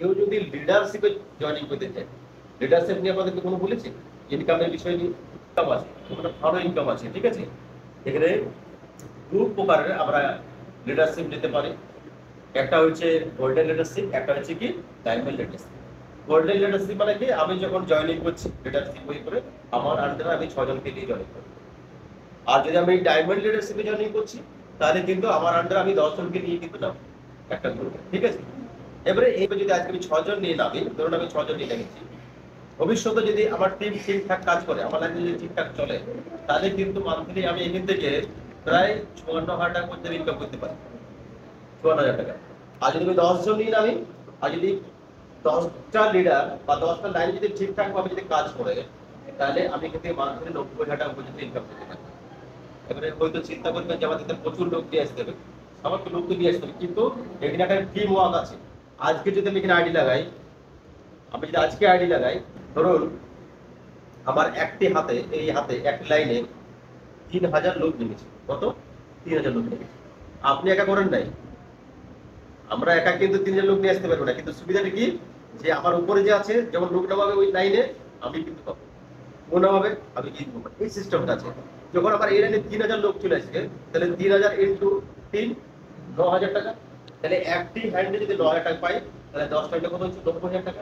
কেউ যদি লিডারশিপে জয়েনিং করতে চায়, লিডারশিপ নিয়ে আপনাদেরকে কোনো বলেছি ইনকামের বিষয় নিয়ে ইনকাম আছে, ওখানে ভালো ইনকাম আছে, ঠিক আছে। এখানে দু প্রকারের আমরা লিডারশিপ নিতে পারি। একটা হচ্ছে গোল্ডেন লিডারশিপ, একটা হচ্ছে কি ডায়মন্ড লিডারশিপ। গোল্ডেন লিডারশিপ মানে কি, আমি যখন জয়েনিং করছি লিডারশিপ বই করে আমার আন্ডারে আমি 6 জনকে নিয়ে জয়েনিং করি। আর যদি আমি ডায়মন্ড লিডারশিপে জয়েনিং করছি তাহলে কিন্তু আমার আন্ডারে আমি 10 জনকে নিয়ে কিন্তু নাম একটা গ্রুপে, ঠিক আছে। এবারে এইবার যদি আজকে আমি 6 জন নিয়ে নামি, ধরুন আমি 6 জন নিয়ে গেছি, ভবিষ্যতে যদি আমার টিম ঠিকঠাক কাজ করে, আমার লাইন যদি ঠিকঠাক চলে, তাহলে কিন্তু মান্থলি আমি এখান থেকে প্রায় ৫৪,০০০ টাকা পর্যন্ত ইনকাম করতে পারি, ৫৪,০০০ টাকা। আর যদি আমি 10 জন নিয়ে নামি, আর যদি 10টা লিডার বা 10টা লাইন যদি ঠিকঠাক ভাবে যদি কাজ করে, তাহলে আমি কিন্তু মান্থলি ৯০,০০০ টাকা পর্যন্ত ইনকাম করতে পারি। এবারে হয়তো চিন্তা করবেন যে আমাদের প্রচুর লোক নিয়ে আসতে হবে, আমাকে লোক তো নিয়ে আসতে হবে, কিন্তু এখানে একটা টিম ওয়ার্ক আছে। আজকে যদি আমি এখানে আইডি লাগাই, আমি যদি আজকে আইডি লাগাই, ধরুন আমার একটি হাতে, এই হাতে একটি লাইনে ৩,০০০ লোক নেমেছে। কত? ৩,০০০ লোক নেমেছে। আপনি একা করেন নাই, আমরা একা কিন্তু ৩,০০০ লোক নিয়ে আসতে পারবো না, কিন্তু সুবিধাটা কি, যে আমার উপরে যে আছে যেমন লোক নামাবে ওই লাইনে, আমি কিন্তু পাবো, ও নামাবে আমি কিন্তু পাবো, এই সিস্টেমটা আছে। যখন আমার এই লাইনে ৩,০০০ লোক চলে আসবে, তাহলে ৩,০০০ ইন্টু ৩, ৯,০০০ টাকা। তাহলে একটি হ্যান্ডে যদি ৯,০০০ টাকা পাই, তাহলে ১০টা কত হচ্ছে ৯০,০০০ টাকা।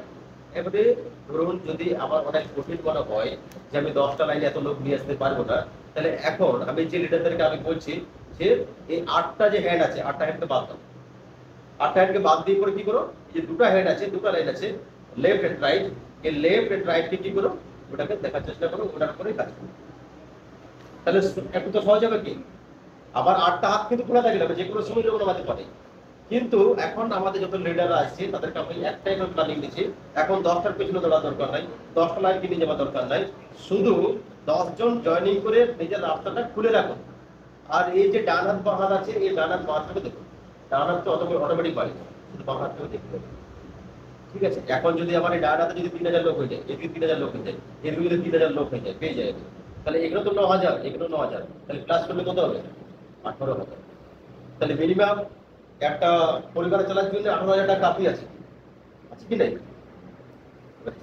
এবারে ধরুন যদি আমার অনেক কঠিন মনে হয় যে আমি 10টা লাইনে এত লোক নিয়ে আসতে পারবো না, তাহলে এখন আমি যে লিডারদেরকে আমি বলছি যে এই 8টা যে হ্যান্ড আছে, 8টা হ্যান্ডকে বাদ দাও, 8টা হ্যান্ডকে বাদ দিয়ে করে কি করো, এই যে দুটো হ্যান্ড আছে, দুটো লাইন আছে, লেফট এন্ড রাইট, এই লেফট এন্ড রাইটকে কি করো, ওটাকে দেখার চেষ্টা করো, ওটার উপরে কাজ করো। তাহলে একটু তো সহজ হবে কি, আবার 8টা হাত কিন্তু খোলা থাকলে যে কোনো সময় যখন আমাদের পারে। কিন্তু এখন আমাদের যত লিডাররা আসছে তাদেরকে আমি একটাই প্ল্যানিং দিচ্ছি, এখন 10টার পেছনে দৌড়ার দরকার নাই, 10টা লাইনকে নিয়ে যাওয়ার দরকার নাই, শুধু 10 জন জয়েনিং করে নিজের রাস্তাটা খুলে রাখুন। আর এই যে ডান হাত বাঁ হাত আছে, এই ডান হাত বাঁ হাতটাকে দেখুন, ডান হাত তো অটোমেটিক বাড়ে, শুধু বাঁ হাতটাকে দেখতে হবে, ঠিক আছে। এখন যদি আমার এই ডান হাতে যদি ৩,০০০ লোক হয়ে যায়, এদিকে ৩,০০০ লোক হয়ে যায়, এদিকে যদি ৩,০০০ লোক হয়ে যায়, পেয়ে যায়, তাহলে এগুলো তো ৯,০০০, এগুলো ৯,০০০, তাহলে প্লাস করলে কত হবে? ১৮,০০০। তাহলে মিনিমাম একটা পরিবার চালার জন্য ১৮,০০০ টাকা কাফি আছে, আছে কি নাই?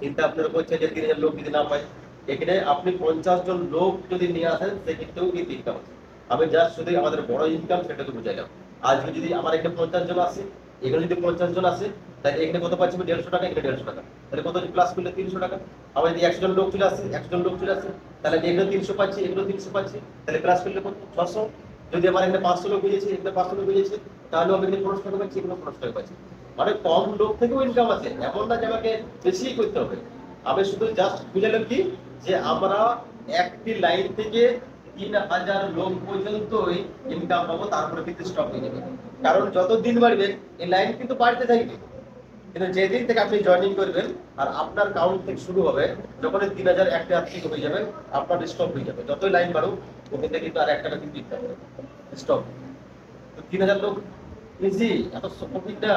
চিন্তা আপনারা করছেন যে ৩,০০০ লোক যদি না পায়, এখানে আপনি ৫০ জন লোক যদি নিয়ে আসেন সেক্ষেত্রেও কিন্তু ইনকাম আছে। আমি জাস্ট শুধু আমাদের বড় ইনকাম সেটাকে বুঝাইলাম। আজকে যদি আমার এখানে ৫০ জন আসে, এখানে যদি ৫০ জন আসে, তাহলে এখানে কত পাচ্ছি? ১৫০ টাকা, এখানে ১৫০ টাকা, তাহলে কত প্লাস করলে ৩০০ টাকা। আবার যদি ১০০ জন লোক চলে আসে, ১০০ জন লোক চলে আসে, তাহলে আমি এখানে ৩০০ পাচ্ছি, এগুলো ৩০০ পাচ্ছি, তাহলে প্লাস করলে কত? ৬০০। যদি আমার এখানে ৫০০ লোক হয়েছে, এখানে ৫০০ লোক হয়েছে, তাহলে আমি এখানে ৫০০ টাকা পাচ্ছি, এখানে ৫০০ টাকা পাচ্ছি। মানে কম লোক থেকেও ইনকাম আছে, এমন না যে আমাকে বেশি করতে হবে। আমি শুধু জাস্ট বুঝালাম কি, যে আমরা একটি লাইন থেকে ৩,০০০ লোক পর্যন্তই ইনকাম পাবো, তারপরে কিন্তু স্টপ হয়ে যাবে। কারণ যত দিন বাড়বে এই লাইন কিন্তু বাড়তে থাকবে, কিন্তু যেদিন থেকে আপনি জয়েনিং করবেন আর আপনার কাউন্ট থেকে শুরু হবে, যখন ৩,০০০ একটা হাত থেকে হয়ে যাবে, আপনার স্টপ হয়ে যাবে। যতই লাইন বাড়ুক ওখান থেকে কিন্তু আর ১ টাকা কিন্তু দিতে হবে, স্টপ। তো ৩,০০০ লোক ইজি, এত কঠিন না।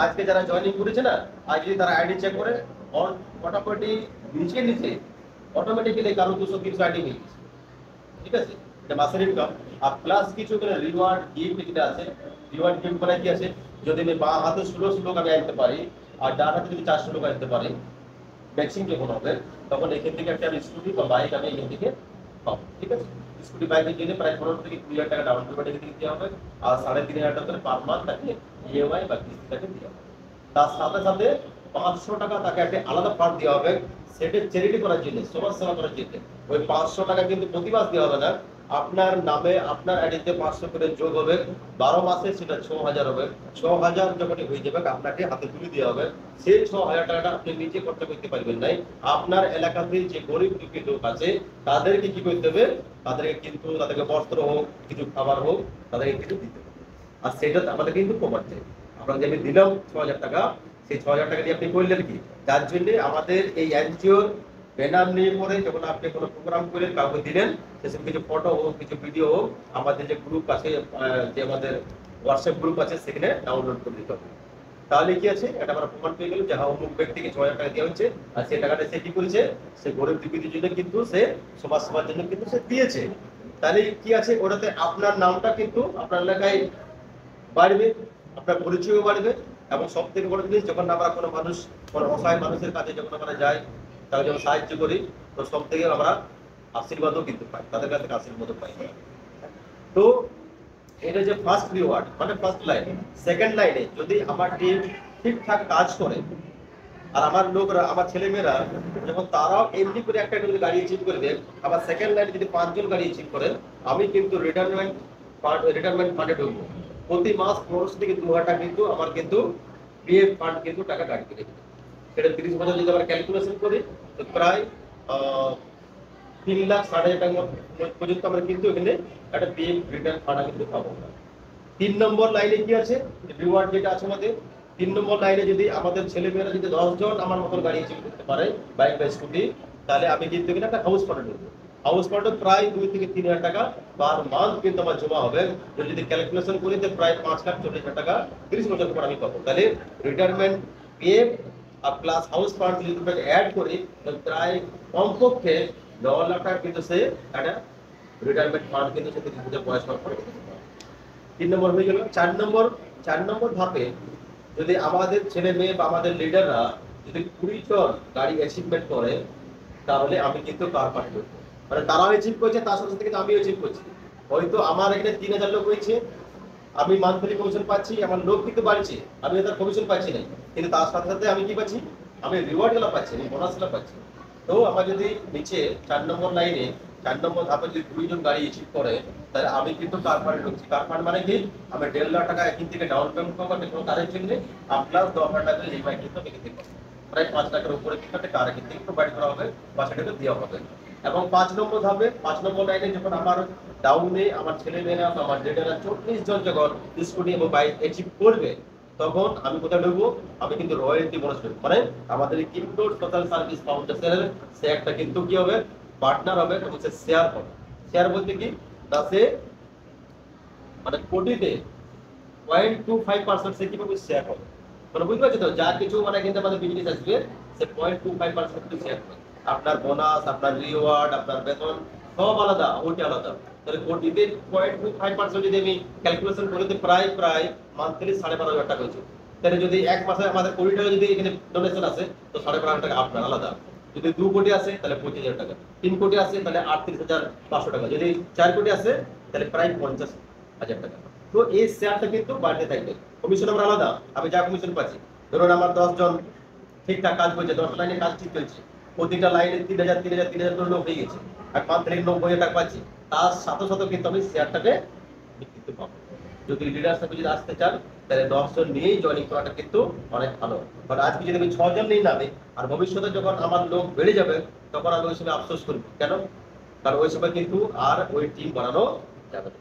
আজকে যারা জয়েনিং করেছে না, আজ যদি তারা আইডি চেক করে, মোটামুটি নিচে নিচে অটোমেটিক্যালি কারো ২০০-৩০০ আইডি হয়ে গেছে, ঠিক আছে। এটা মাসের ইনকাম। আর প্লাস কিছু করে রিওয়ার্ড গিফট যেটা আছে, রিওয়ার্ড গিফট মানে কি আছে, যদি আমি বাঁ হাতে ১৬০০ লোক আমি আনতে পারি আর ডান হাতে যদি ৪০০ লোক আনতে পারি, ম্যাক্সিমাম যখন হবে তখন এখান থেকে একটা স্কুটি বা বাইক আমি এখান থেকে পাবো, ঠিক আছে। স্কুটি বাইকের জন্য প্রায় ১৫ থেকে ২০,০০০ টাকা ডাউন পেমেন্ট দিতে হবে, আর ৩,৫০০ টাকা করে পার মান্থ তাকে ইএমআই বা কিস্তি তাকে দিতে হবে। তার সাথে সাথে ৫০০ টাকা তাকে একটা আলাদা ফান্ড দেওয়া হবে, সেটা চ্যারিটি করার জন্য, সমাজ সেবা করার জন্য। ওই ৫০০ টাকা কিন্তু প্রতি মাস দেওয়া হবে না, আপনার নামে আপনার আইডিতে ৫০০ করে যোগ হবে, ১২ মাসে সেটা ৬,০০০ হবে। ৬,০০০ যখন হয়ে যাবে আপনাকে হাতে তুলে দেওয়া হবে। সেই ৬,০০০ টাকাটা আপনি নিজে খরচা করতে পারবেন নাই, আপনার এলাকাতে যে গরিব দুঃখী লোক আছে তাদেরকে কি করতে হবে, তাদেরকে কিন্তু তাদেরকে বস্ত্র হোক, কিছু খাবার হোক, তাদেরকে কিন্তু দিতে হবে। আর সেটা আমাদের কিন্তু কমাচ্ছে। আমরা যে আমি দিলাম ৬,০০০ টাকা, সেই ৬,০০০ টাকা দিয়ে আপনি করলেন কি, যার জন্য আমাদের এই এনজিওর ব্যানার নিয়ে পরে যখন আপনি কোনো প্রোগ্রাম করলেন, কাউকে দিলেন, সেসব কিছু ফটো হোক, কিছু ভিডিও হোক, আমাদের যে গ্রুপ আছে, যে আমাদের হোয়াটসঅ্যাপ গ্রুপ আছে, সেখানে ডাউনলোড করে দিতে হবে। তাহলে কি আছে, এটা আমরা প্রমাণ পেয়ে গেল যে হ্যাঁ অমুক ব্যক্তিকে ৬,০০০ টাকা দেওয়া হচ্ছে, আর সেই টাকাটা সে কি করেছে, সে গরিব দুঃখীদের জন্য কিন্তু সে সমাজ সেবার জন্য কিন্তু সে দিয়েছে। তাহলে কি আছে, ওটাতে আপনার নামটা কিন্তু আপনার এলাকায় বাড়বে, আপনার পরিচয়ও বাড়বে, এবং সব থেকে বড় জিনিস, যখন আমরা কোনো মানুষ, কোনো অসহায় মানুষের কাছে যখন আমরা যাই, তাকে যখন সাহায্য করি, তো সব থেকে আমরা আশীর্বাদও কিন্তু পাই, তাদের কাছ থেকে আশীর্বাদও পাই। তো এটা যে ফার্স্ট রিওয়ার্ড মানে ফার্স্ট লাইন। সেকেন্ড লাইনে যদি আমার টিম ঠিকঠাক কাজ করে আর আমার লোকরা, আমার ছেলেমেয়েরা যখন তারাও এমনি করে একটা করে গাড়ি অ্যাচিভ করবে, আবার সেকেন্ড লাইনে যদি 5 জন গাড়ি অ্যাচিভ করে, আমি কিন্তু রিটায়ারমেন্ট ফান্ডে ঢুকবো। প্রতি মাস 1500 থেকে 2000 টাকা কিন্তু আমার কিন্তু পিএফ ফান্ড কিন্তু টাকা কাটবে। সেটা 30 বছর যদি আমরা ক্যালকুলেশন করি, তো প্রায় 3,60,000 টাকা পর্যন্ত আমরা কিন্তু এখানে একটা পিএফ রিটার্ন ফান্ড কিন্তু পাবো। 3 নম্বর লাইনে কি আছে রিওয়ার্ড যেটা আছে আমাদের, 3 নম্বর লাইনে যদি আমাদের ছেলেমেয়েরা যদি 10 জন আমার মতন গাড়ি অ্যাচিভ করতে পারে বাইক বা স্কুটি, তাহলে আমি কিন্তু এখানে একটা হাউস ফান্ডে ঢুকবো। হাউস ফান্ডে প্রায় 2 থেকে 3,000 টাকা পার মান্থ কিন্তু আমার জমা হবে। যদি ক্যালকুলেশন করি তো প্রায় 5,40,000 টাকা 30 বছর পর আমি পাবো। তাহলে রিটায়ারমেন্ট পিএফ আর প্লাস হাউস ফান্ড যদি অ্যাড করি, তাহলে প্রায় কমপক্ষে 9 লাখ টাকা কিন্তু সে একটা রিটায়ারমেন্ট ফান্ড কিন্তু সে 30 বছর বয়স পর করে। 3 নম্বর হয়ে গেল। 4 নম্বর ধাপে যদি আমাদের ছেলে মেয়ে বা আমাদের লিডাররা যদি 20 জন গাড়ি অ্যাচিভমেন্ট করে, তাহলে আমি কিন্তু কার পার্টি করবো, মানে তারাও অ্যাচিভ করছে, তার সাথে সাথে কিন্তু আমিও অ্যাচিভ করছি। হয়তো আমার এখানে 3,000 লোক হয়েছে, আমি মান্থলি কমিশন পাচ্ছি, আমার লোক কিন্তু বাড়ছে, আমি তার কমিশন পাচ্ছি না, কিন্তু তার সাথে সাথে আমি কি পাচ্ছি, আমি রিওয়ার্ড গুলো পাচ্ছি, আমি বোনাস গুলো পাচ্ছি। তো আমার যদি নিচে 4 নম্বর লাইনে 4 নম্বর ধাপে যদি 2 জন গাড়ি অ্যাচিভ করে, তাহলে আমি কিন্তু কার ফান্ডে ঢুকছি। কার ফান্ড মানে কি, আমি 1.5 লাখ টাকা এখান থেকে ডাউন পেমেন্ট করবো কোনো কারের জন্য, প্লাস 10,000 টাকা ইএমআই কিন্তু আমি এখান থেকে পাবো। প্রায় 5 লাখের উপরে কিন্তু একটা কার এখান থেকে প্রোভাইড করা হবে বা সেটাকে দেওয়া হবে। এবং 5 নম্বর ধাপে 5 নম্বর লাইনে যখন আমার ডাউনে আমার ছেলে মেয়েরা বা আমার লিডাররা 40 জন যখন স্কুটি এবং বাইক অ্যাচিভ করবে, তখন আমি কোথায় ঢুকবো, আমি কিন্তু রয়্যালটি বোনাস ঢুকবো। মানে আমাদের এই কিমটোর সোশ্যাল সার্ভিস ফাউন্ডেশনের সে একটা কিন্তু কি হবে, পার্টনার হবে এবং সে শেয়ার হবে। শেয়ার বলতে কি, তা সে মানে কোটিতে 0.25% সে কিভাবে শেয়ার হবে, মানে বুঝতে পারছি তো, যা কিছু মানে কিন্তু আমাদের বিজনেস আসবে সে 0.25% কিন্তু শেয়ার হবে। আপনার বোনাস, আপনার রিওয়ার্ড, আপনার বেতন সব আলাদা, ওটি আলাদা। তাহলে কোটিতে 0.25% যদি আমি ক্যালকুলেশন করি, তো প্রায় মান্থলি 12,500 টাকা হচ্ছে। তাহলে যদি এক মাসে আমাদের 20 টাকা যদি এখানে ডোনেশন আসে, তো 12,500 টাকা আপনার আলাদা। যদি 2 কোটি আসে তাহলে 25,000 টাকা, 3 কোটি আসে তাহলে 38,500 টাকা, যদি 4 কোটি আসে তাহলে প্রায় 50,000 টাকা। তো এই শেয়ারটা কিন্তু বাড়তে থাকবে। কমিশন আমরা আলাদা, আমি যা কমিশন পাচ্ছি, ধরুন আমার 10 জন ঠিকঠাক কাজ করছে, 10 লাইনে কাজ ঠিক চলছে, প্রতিটা লাইনে 3,000 করে লোক হয়ে গেছে, আর মান্থলি 90,000 টাকা পাচ্ছি, তার সাথে সাথে কিন্তু আমি শেয়ারটাকে বিক্রি পাবো। যদি লিডার সাথে যদি আসতে চান, তাহলে 10 জন নিয়েই জয়েনিং করাটা কিন্তু অনেক ভালো। কারণ আজকে যদি আমি 6 জন নিয়ে নামে, আর ভবিষ্যতে যখন আমার লোক বেড়ে যাবে, তখন আমি ওই সময় আফসোস করবো। কেন? কারণ ওই সময় কিন্তু আর ওই টিম বানানো যাবে না।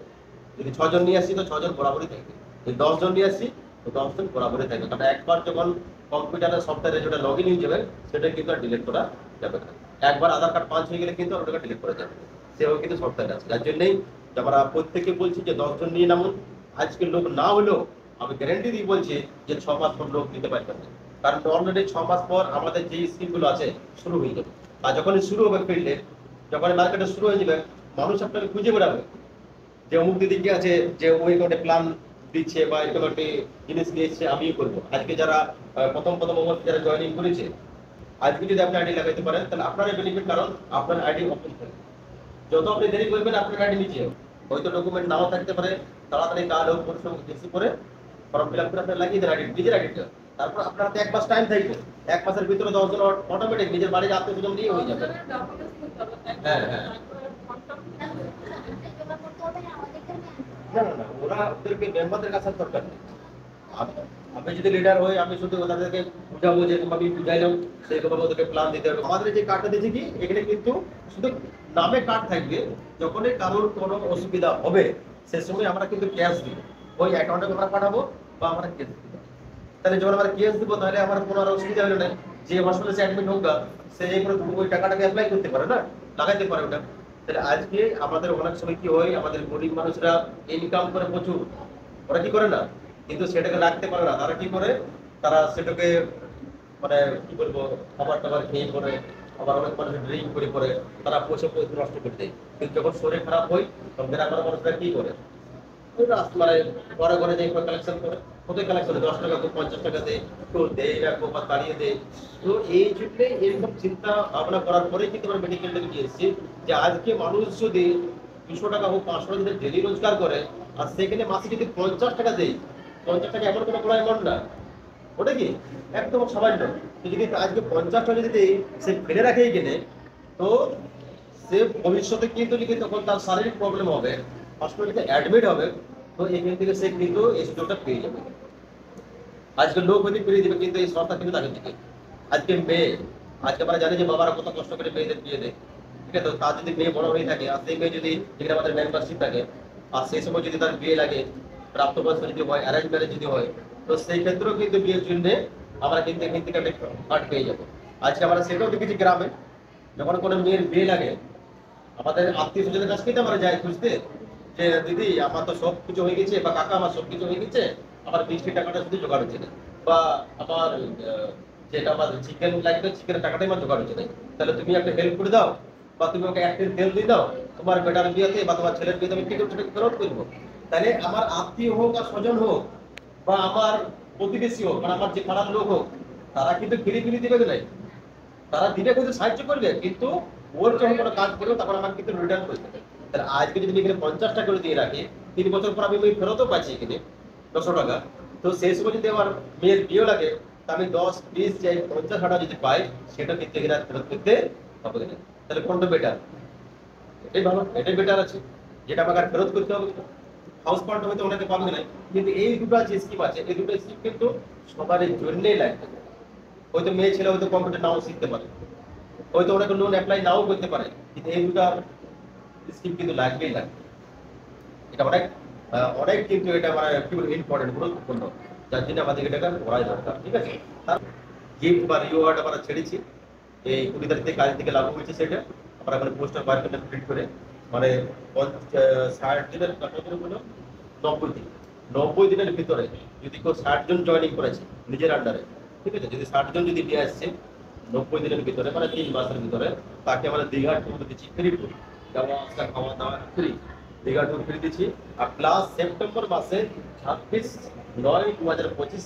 যদি 6 জন নিয়ে আসি, তো 6 জন বরাবরই থাকবে। যদি 10 জন নিয়ে আসি, তো 10 জন বরাবরই থাকবে। কারণ একবার যখন কম্পিউটারের সফটওয়্যারে যেটা লগ ইন হয়ে যাবে, সেটা কিন্তু আর ডিলিট করা যাবে না। একবার আধার কার্ড পাঞ্চ হয়ে গেলে কিন্তু ওটাকে ডিলিট করা যাবে, সেও কিন্তু সফটওয়্যার আছে। যার জন্যই আমরা প্রত্যেকে বলছি যে 10 জন নিয়ে নামুন। আজকের লোক না হলেও আমি গ্যারেন্টি দিয়ে বলছি যে 6 মাস পর লোক নিতে পারবেন না। কারণ অলরেডি 6 মাস পর আমাদের যে স্কিমগুলো আছে শুরু হয়ে যাবে। আর যখনই শুরু হবে ফিল্ডে, যখন মার্কেটে শুরু হয়ে যাবে, মানুষ আপনাকে খুঁজে বেড়াবে যে অমুক দিদি কি আছে, যে ওই একটা প্ল্যান দিচ্ছে বা এরকম একটা জিনিস দিয়েছে, আমিও করবো। আজকে যারা প্রথম যারা জয়েনিং করেছে, আজকে যদি আপনি আইডি লাগাইতে পারেন, তাহলে আপনারই বেনিফিট, কারণ আপনার আইডি ওপেন থাকবে। যত আপনি দেরি করবেন, আপনার আইডি নিচে হবে। হয়তো ডকুমেন্ট নাও থাকতে পারে, তাড়াতাড়ি কার্ড হোক, পরিশ্রম বেশি করে ফর্ম ফিল আপ করে আপনি লাগিয়ে দেন আইডি, নিজের আইডিটা। তারপর আপনার হাতে 1 মাস টাইম থাকবে, 1 মাসের ভিতরে 10 জন অটোমেটিক নিজের বাড়ির আত্মীয় নিয়ে হয়ে যাবে। হ্যাঁ হ্যাঁ, না, ওরা ওদেরকে মেম্বারদের কাছে দরকার নেই। আমি যদি লিডার হই, আমি শুধু ওদেরকে বুঝাবো, যে আমি বুঝাইলাম সেইভাবে ওদেরকে প্ল্যান দিতে হবে। আমাদের যে কার্ডটা দিয়েছি কি, এখানে কিন্তু শুধু নামে কার্ড থাকবে, যখনই কারোর কোনো অসুবিধা হবে সে সময় আমরা কিন্তু ক্যাশ দিব, ওই অ্যাকাউন্টে আমরা পাঠাবো বা আমরা ক্যাশ দিব। তাহলে যখন আমরা ক্যাশ দিব, তাহলে আমার কোনো আর অসুবিধা হলো না। যে আসলে সে অ্যাডমিট হোক, সে ওই টাকাটাকে অ্যাপ্লাই করতে পারে না, লাগাইতে পারে ওটা। তাহলে আজকে আমাদের অনেক সময় কি হয়, আমাদের গরিব মানুষরা ইনকাম করে প্রচুর, ওরা কি করে না, কিন্তু সেটাকে রাখতে পারে না। তারা কি করে, তারা সেটাকে মানে কি বলবো, খাবার টাবার খেয়ে করে, আবার অনেক মানুষ ড্রিঙ্ক করে তারা পয়সা নষ্ট করে দেয়। কিন্তু যখন শরীর খারাপ হয়, তখন গ্রামের মানুষরা কি করে, মানে ঘরে ঘরে যে কালেকশন করে, কত কালেকশন 10 টাকা তো 50 টাকা দেয়, তো দেয় রাখবো বা তাড়িয়ে দেয়। তো এই জন্য এরকম চিন্তা ভাবনা করার পরে কিন্তু আমরা মেডিকেলটাকে নিয়ে এসেছি যে আজকে মানুষ যদি 200 টাকা হোক 500 টাকা যদি ডেলি রোজগার করে আর সেখানে মাসে যদি 50 টাকা দেয়, 50 টাকা এমন কোনো বড় অ্যামাউন্ট না, ওটা কি একদম সামান্য। তো যদি আজকে 50 টাকা যদি দেয়, সে ফেলে রাখে কিনে, তো সে ভবিষ্যতে কিন্তু যদি তখন তার শারীরিক প্রবলেম হবে, হসপিটালে অ্যাডমিট হবে, তো এখান থেকে সে কিন্তু এই সুযোগটা পেয়ে যাবে। আজকে লোক হয়তো ফিরিয়ে দিবে, কিন্তু এই সরকার কিন্তু তাকে দিকে। আজকে মেয়ে, আজকে আমরা জানি যে বাবারা কত কষ্ট করে মেয়েদের বিয়ে দেয়, ঠিক আছে? তো তার যদি মেয়ে বড় হয়ে থাকে আর সেই মেয়ে যদি যেখানে আমাদের মেম্বারশিপ থাকে আর সেই সময় যদি তার বিয়ে লাগে, প্রাপ্তবয়স্ক যদি হয়, অ্যারেঞ্জ ম্যারেজ যদি হয়, তো সেই ক্ষেত্রেও কিন্তু বিয়ের জন্য আমরা কিন্তু এখান থেকে একটা কার্ড পেয়ে যাবো। আজকে আমরা সেটাও দেখেছি গ্রামে, যখন কোনো মেয়ের বিয়ে লাগে আমাদের আত্মীয় স্বজনের কাছ থেকে আমরা যাই খুঁজতে যে দিদি আমার তো সব কিছু হয়ে গেছে, বা কাকা আমার সব কিছু হয়ে গেছে, আমার মিষ্টির টাকাটা শুধু জোগাড় হচ্ছে না, বা আমার যেটা আমার চিকেন লাগবে চিকেনের টাকাটাই আমার জোগাড় হচ্ছে না, তাহলে তুমি একটা হেল্প করে দাও, বা তুমি আমাকে 1 দিন তেল দিয়ে দাও, তোমার বেটার বিয়েতে বা তোমার ছেলের বিয়েতে আমি কি করে সেটাকে ফেরত করবো। তাহলে আমার আত্মীয় হোক আর স্বজন হোক বা আমার প্রতিবেশী হোক, মানে আমার যে পাড়ার লোক হোক, তারা কিন্তু ফিরি দিবে নাই, তারা দিনে কিন্তু সাহায্য করবে, কিন্তু ওর যখন কোনো কাজ করবে তখন আমাকে কিন্তু রিটার্ন করতে হবে। তাহলে আজকে যদি আমি এখানে 50 টাকা করে দিয়ে রাখি, 3 বছর পর আমি ওই ফেরতও পাচ্ছি এখানে 200 টাকা, তো সেই সময় যদি আমার মেয়ের বিয়ে লাগে, তা আমি 10, 20, 50 টাকা যদি পাই, সেটা কিন্তু এখানে আর ফেরত করতে হবে না। তাহলে কোনটা বেটার? এটাই ভালো, এটাই বেটার আছে, যেটা আমাকে আর ফেরত করতে হবে না। হাউস পার্ট হয়তো অনেকে পাবে না, কিন্তু এই দুটো যে স্কিম আছে, এই দুটো স্কিম কিন্তু সবার জন্যই লাগবে। হয়তো মেয়ে ছেলে হয়তো কম্পিউটার নাও শিখতে পারে, হয়তো ওনাকে লোন অ্যাপ্লাই নাও করতে পারে, কিন্তু এই দুটো স্কিম কিন্তু লাগবেই লাগবে। এটা অনেক অনেক কিন্তু এটা মানে কি বলবো ইম্পর্টেন্ট, গুরুত্বপূর্ণ, যার জন্য আমাদের এটাকে করাই দরকার। ঠিক আছে, তার গিফট বা রিওয়ার্ড আমরা ছেড়েছি এই 20 তারিখ থেকে, কাজ থেকে লাগু হয়েছে সেটা আমরা মানে পোস্টার বার করে প্রিন্ট করে, মানে 60 দিনের কাটানোর হলো 90 দিন, 90 দিনের ভিতরে যদি কেউ 60 জন জয়েনিং করেছে নিজের আন্ডারে, ঠিক আছে, যদি 60 জন যদি দিয়ে আসছে 90 দিনের ভিতরে, মানে 3 মাসের ভিতরে, তাকে আমরা দীঘা ট্যুর দিচ্ছি ফ্রি ট্যুর, যাওয়া আসা খাওয়া দাওয়া ফ্রি, দীঘা ট্যুর ফ্রি দিচ্ছি। আর প্লাস সেপ্টেম্বর মাসে 26/9/2025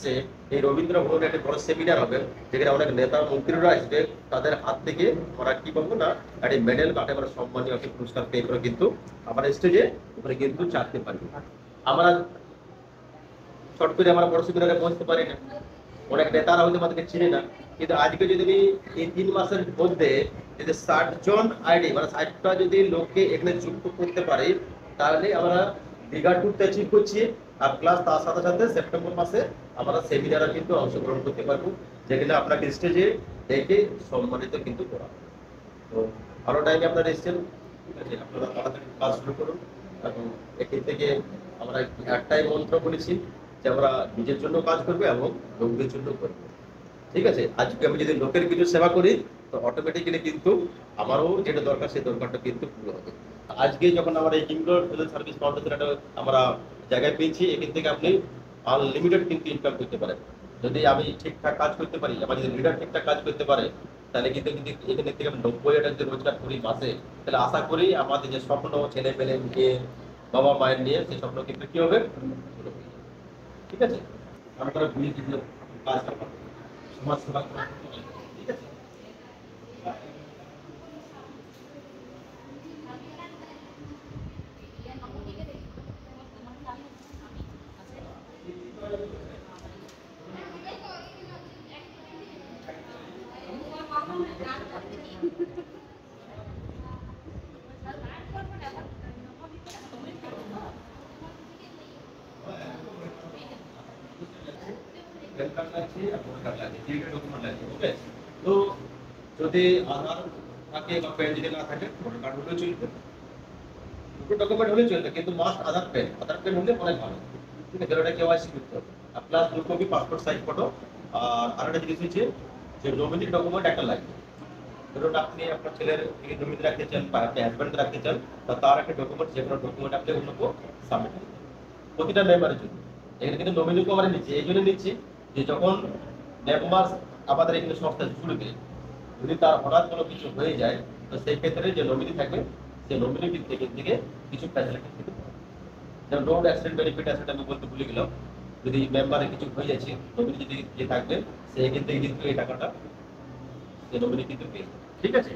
এই রবীন্দ্র ভবনে একটা বড় সেমিনার হবে, যেখানে অনেক নেতা মন্ত্রীরা আসবে, তাদের হাত থেকে আমরা কি পাবো না একটা মেডেল বা একটা সম্মানীয় একটা পুরস্কার পেয়ে করে কিন্তু আমরা স্টেজে উপরে কিন্তু চাপতে পারি। আমরা শর্ট করে আমরা বড় সেমিনারে পৌঁছতে পারি না, অনেক নেতারা হয়তো আমাদেরকে চিনে না, কিন্তু আজকে যদি আমি এই 3 মাসের মধ্যে যদি 60 জন আইডি মানে 60টা যদি লোককে এখানে যুক্ত করতে পারি, তাহলে আমরা দীঘা ট্যুরটা অ্যাচিভ করছি। আর প্লাস তার সাথে সাথে সেপ্টেম্বর মাসে আমরা সেমিনারে কিন্তু অংশগ্রহণ করতে পারবো, যেখানে আপনাকে স্টেজে দেখে সম্মানিত কিন্তু করা হবে। তো ভালো টাইমে আপনারা এসেছেন, ঠিক আছে, আপনারা তাড়াতাড়ি কাজ শুরু করুন। এবং এখান থেকে আমরা একটাই মন্ত্র বলেছি যে আমরা নিজের জন্য কাজ করবো এবং লোকদের জন্য করবো। ঠিক আছে, আজকে আমি যদি লোকের কিছু সেবা করি, তো অটোমেটিক্যালি কিন্তু আমারও যেটা দরকার সেই দরকারটা কিন্তু পুরো হবে। আজকে যখন আমরা এই কিংডম সোশ্যাল সার্ভিস ফাউন্ডেশন একটা আমরা জায়গায় পেয়েছি, এখান থেকে আপনি আনলিমিটেড কিন্তু ইনকাম করতে পারেন। যদি আমি ঠিকঠাক কাজ করতে পারি, আমার যদি লিডার ঠিকঠাক কাজ করতে পারে, তাহলে কিন্তু যদি এখান থেকে আমি 90,000 যদি রোজগার করি মাসে, তাহলে আশা করি আমাদের যে স্বপ্ন ছেলে পেলে নিয়ে বাবা মায়ের নিয়ে, সেই স্বপ্ন কিন্তু কি হবে, পুরো হয়ে যাবে। ঠিক আছে, আমরা বুঝে কিন্তু কাজ করবো, সমাজ সেবা করবো। ঠিক আছে, প্যান কার্ড লাগছে আর ভোটার কার্ড লাগছে, তিনটা ডকুমেন্ট লাগছে। ওকে, তো যদি আধার থাকে বা প্যান যদি না থাকে, ভোটার কার্ড হলেও চলবে, দুটো ডকুমেন্ট হলে চলবে, কিন্তু must Aadhaar PAN, Aadhaar PAN হলে অনেক ভালো। ঠিক আছে, যেটা কেওয়াইসি করতে হবে। আর plus 2 copy passport size photo. আর আরেকটা জিনিস হচ্ছে যে নমিনি ডকুমেন্ট একটা লাগবে। ধরুন আপনি আপনার ছেলের নমিনি রাখতে চান বা আপনি হাজব্যান্ড রাখতে চান, তার একটা ডকুমেন্ট, যে কোনো ডকুমেন্ট আপনি অন্যকে সাবমিট করতে হবে প্রতিটা মেম্বারের জন্য। এখানে কিন্তু নমিনিকে আমরা নিচ্ছি, এই জন্য নিচ্ছি যে যখন মেম্বার আমাদের এখানে সংস্থা জুড়বে, যদি তার হঠাৎ কোনো কিছু হয়ে যায়, তো সেই ক্ষেত্রে যে নমিনি থাকবে সেই নমিনি থেকে কিছু ফ্যাসিলিটি দিতে পারবে। যেমন রোড অ্যাক্সিডেন্ট বেনিফিট আছে, আমি বলতে ভুলে গেলাম। যদি মেম্বারে কিছু হয়ে যাচ্ছে, নমিনি যদি যে থাকবে সে এখান থেকে কিন্তু এই টাকাটা সে নমিনি কিন্তু পেয়ে যাবে। ঠিক আছে?